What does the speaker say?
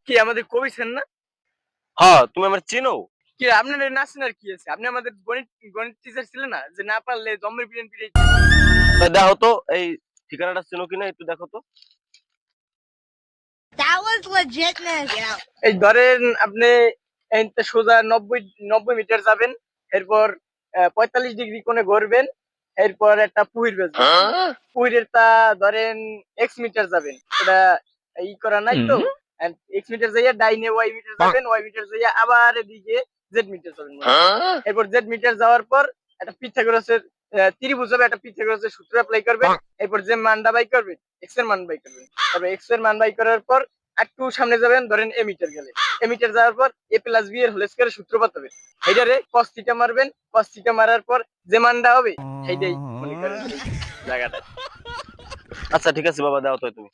কি আমাদের কবিছেন না? হ্যাঁ, তুমি আমার চিনো? কি আপনার না চেনার কি আছে? আপনি আমাদের গণিত গণিত টিচার ছিলেন না? যে না পারলে জম্মের পিটান পিটাইতেন। দেখো তো এই ঠিকানাটা চিনো কিনা একটু দেখো তো। That was legitness. Yeah. এই ধরেন আপনি এইতে সোজা 90 মিটার যাবেন। এরপর ৪৫ ডিগ্রি কোণে ঘুরবেন। এরপর একটা পুহির বেজবেন। পুহিরের তা ধরেন এক্স মিটার যাবেন। এটা করা নাই তো? এক্স মিটার যাইয়া ডাইনে ওয়াই মিটার যাবেন, ওয়াই মিটার যাইয়া আবার এদিকে জেড মিটার যাবেন। এরপর জেড মিটার যাওয়ার পর একটা পিথাগোরাসের ত্রিভুজ হবে, একটা পিথাগোরাসের সূত্র অ্যাপ্লাই করবেন। এরপর যে মানটা বাই করবেন, এক্স এর মান বাই করবেন। তারপর এক্স এর মান বাই করার পর একটু সামনে যাবেন, ধরেন এ মিটার গেলে। এ মিটার যাওয়ার পর এ প্লাস বি এর হোল স্কয়ারের সূত্র পাবেন। এইটারে cos থিটা মারবেন, cos থিটা মারার পর যে মানটা হবে সেইটাই মনে করেন এই জায়গাটা। আচ্ছা ঠিক আছে বাবা, দাও তো তুমি।